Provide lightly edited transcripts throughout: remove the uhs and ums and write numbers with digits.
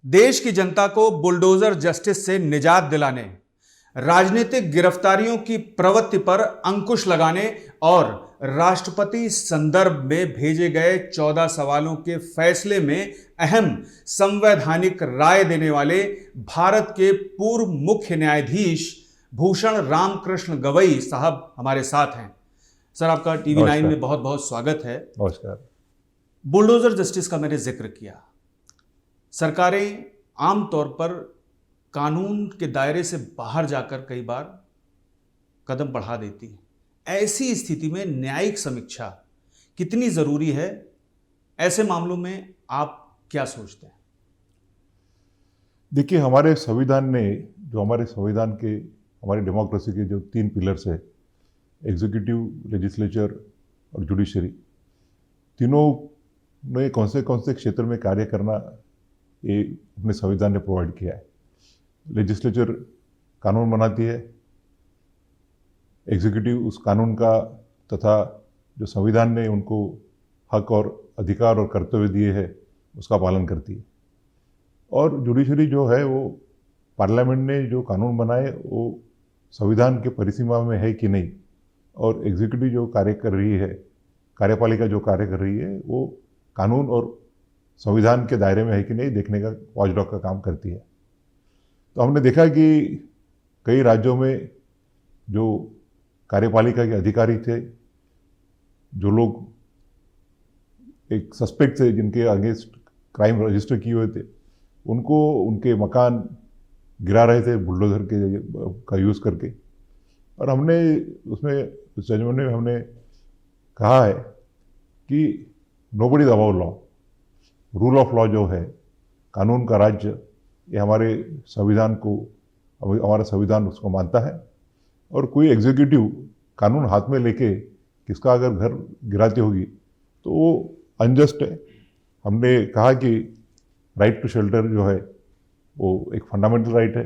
देश की जनता को बुलडोजर जस्टिस से निजात दिलाने, राजनीतिक गिरफ्तारियों की प्रवृत्ति पर अंकुश लगाने और राष्ट्रपति संदर्भ में भेजे गए 14 सवालों के फैसले में अहम संवैधानिक राय देने वाले भारत के पूर्व मुख्य न्यायाधीश भूषण रामकृष्ण गवई साहब हमारे साथ हैं। सर, आपका टीवी 9 में बहुत बहुत स्वागत है। नमस्कार। बुलडोजर जस्टिस का मैंने जिक्र किया। सरकारें आमतौर पर कानून के दायरे से बाहर जाकर कई बार कदम बढ़ा देती हैं। ऐसी स्थिति में न्यायिक समीक्षा कितनी जरूरी है? ऐसे मामलों में आप क्या सोचते हैं? देखिए, हमारे संविधान ने हमारी डेमोक्रेसी के जो 3 पिलर्स है, एग्जीक्यूटिव, लेजिस्लेचर और जुडिशरी, तीनों ने कौन से क्षेत्र में कार्य करना ये अपने संविधान ने प्रोवाइड किया है। लेजिस्लेचर कानून बनाती है, एग्जीक्यूटिव उस कानून का तथा जो संविधान ने उनको हक और अधिकार और कर्तव्य दिए हैं उसका पालन करती है, और जुडिशरी जो है वो पार्लियामेंट ने जो कानून बनाए वो संविधान के परिसीमा में है कि नहीं, और एग्जीक्यूटिव जो कार्य कर रही है, कार्यपालिका जो कार्य कर रही है, वो कानून और संविधान के दायरे में है कि नहीं देखने का वॉचडॉग का काम करती है। तो हमने देखा कि कई राज्यों में जो कार्यपालिका के अधिकारी थे, जो लोग एक सस्पेक्ट थे जिनके अगेंस्ट क्राइम रजिस्टर किए हुए थे, उनको उनके मकान गिरा रहे थे बुलडोजर का यूज़ करके। और हमने उस जजमेंट में हमने कहा है कि nobody is above law, rule of law जो है, कानून का राज्य, ये हमारे संविधान को, हमारा संविधान उसको मानता है। और कोई एग्जीक्यूटिव कानून हाथ में लेके किसका अगर घर गिराती होगी तो वो अनजस्ट है। हमने कहा कि राइट टू शेल्टर जो है वो एक फंडामेंटल राइट है।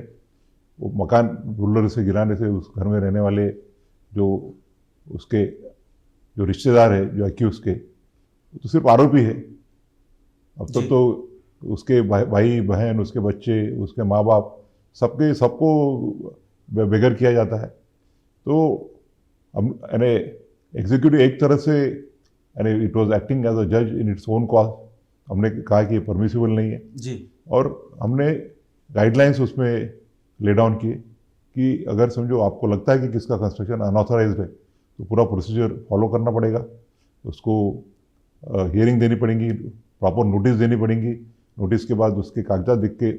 वो मकान बुलडोजर से गिराने से उस घर में रहने वाले जो उसके जो रिश्तेदार है, जो एक्यूज के, तो सिर्फ आरोपी है। अब तो उसके भाई बहन, उसके बच्चे, उसके माँ बाप, सबको बेघर किया जाता है। तो हम एग्जीक्यूटिव एक तरह से it was acting as a जज इन इट्स ओन कॉज। हमने कहा कि परमिसिबल नहीं है जी। और हमने गाइडलाइंस उसमें ले डाउन किए कि अगर समझो आपको लगता है कि किसका कंस्ट्रक्शन अनऑथराइज्ड है तो पूरा प्रोसीजर फॉलो करना पड़ेगा, उसको हियरिंग देनी पड़ेगी, प्रॉपर नोटिस देनी पड़ेगी, नोटिस के बाद उसके कागजात देख के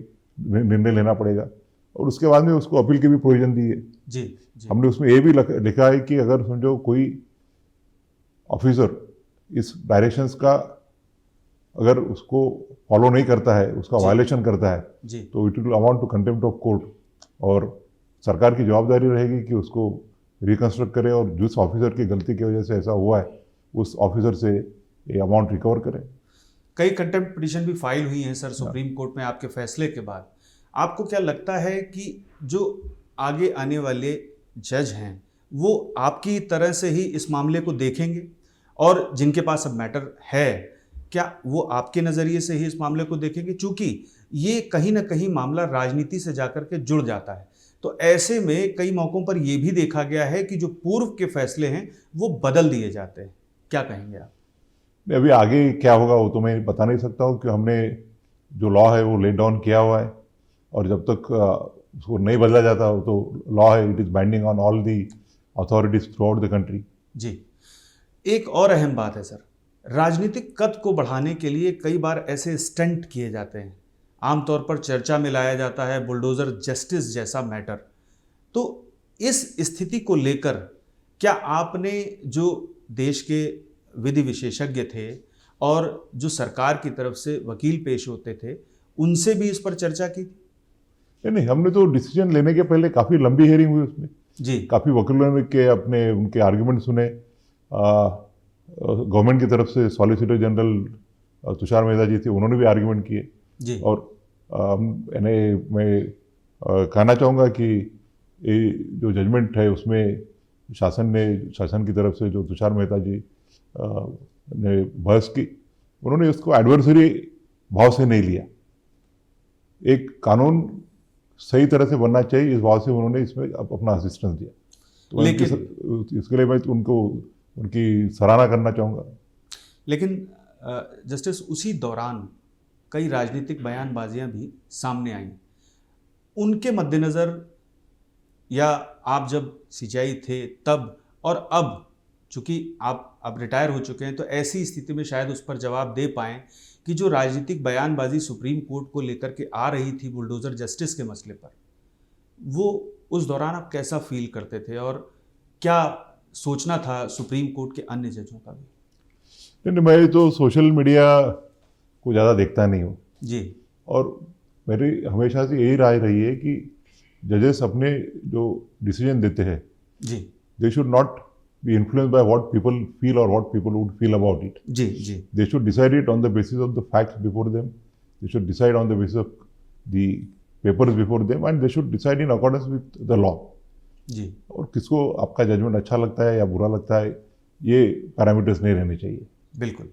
निर्णय लेना पड़ेगा, और उसके बाद में उसको अपील की भी प्रोविजन दी है। जी। हमने उसमें ये भी लिखा है कि अगर समझो कोई ऑफिसर इस डायरेक्शंस का अगर उसको फॉलो नहीं करता है, उसका वायलेशन करता है, तो it will amount to contempt of court, और सरकार की जवाबदारी रहेगी कि उसको रिकंस्ट्रक्ट करे और जिस ऑफिसर की गलती की वजह से ऐसा हुआ है उस ऑफिसर से ये अमाउंट रिकवर करें। कई कंटेम्प्ट पिटीशन भी फाइल हुई हैं सर सुप्रीम कोर्ट में आपके फैसले के बाद। आपको क्या लगता है कि जो आगे आने वाले जज हैं वो आपकी तरह से ही इस मामले को देखेंगे, और जिनके पास अब मैटर है क्या वो आपके नज़रिए से ही इस मामले को देखेंगे? चूंकि ये कहीं ना कहीं मामला राजनीति से जाकर के जुड़ जाता है, तो ऐसे में कई मौक़ों पर यह भी देखा गया है कि जो पूर्व के फैसले हैं वो बदल दिए जाते हैं। क्या कहेंगे आप? अभी आगे क्या होगा वो तो मैं बता नहीं सकता हूँ, कि हमने जो लॉ है वो ले डाउन किया हुआ है, और जब तक उसको नहीं बदला जाता तो लॉ है, it is binding on all the authorities throughout the country. जी। एक और अहम बात है सर, राजनीतिक कद को बढ़ाने के लिए कई बार ऐसे स्टंट किए जाते हैं, आमतौर पर चर्चा में लाया जाता है बुलडोजर जस्टिस जैसा मैटर। तो इस स्थिति को लेकर क्या आपने जो देश के विधि विशेषज्ञ थे और जो सरकार की तरफ से वकील पेश होते थे उनसे भी इस पर चर्चा की? नहीं, हमने तो डिसीजन लेने के पहले काफ़ी लंबी हियरिंग हुई उसमें जी। काफ़ी वकीलों के उनके आर्ग्यूमेंट सुने। गवर्नमेंट की तरफ से सॉलिसिटर जनरल तुषार मेहता जी थे, उन्होंने भी आर्ग्यूमेंट किए जी। और मैं कहना चाहूँगा कि ये जो जजमेंट है उसमें शासन की तरफ से जो तुषार मेहता जी ने बहस की, उन्होंने उसको एडवर्सरी भाव से नहीं लिया। एक कानून सही तरह से बनना चाहिए, इस भाव से उन्होंने इसमें अपना असिस्टेंस दिया। तो मैं इसके लिए मैं उनको उनकी सराहना करना चाहूँगा। लेकिन जस्टिस, उसी दौरान कई राजनीतिक बयानबाजियां भी सामने आईं। उनके मद्देनज़र या आप जब सीजेआई थे तब और अब, चूंकि आप अब रिटायर हो चुके हैं, तो ऐसी स्थिति में शायद उस पर जवाब दे पाएं कि जो राजनीतिक बयानबाजी सुप्रीम कोर्ट को लेकर के आ रही थी बुलडोज़र जस्टिस के मसले पर, वो उस दौरान आप कैसा फील करते थे और क्या सोचना था सुप्रीम कोर्ट के अन्य जजों का भी? नहीं, मैं तो सोशल मीडिया को ज़्यादा देखता नहीं हूँ जी। और मेरी हमेशा से यही राय रही है कि जजेस अपने जो डिसीजन देते हैं जी they should not be influenced by what people feel और what people would feel about it. जी जी they should decide it on the basis of the facts before them, they should decide on the basis of the papers before them and they should decide in accordance with the law. जी। और किसको आपका judgement अच्छा लगता है या बुरा लगता है, ये पैरामीटर्स नहीं रहने चाहिए। बिल्कुल।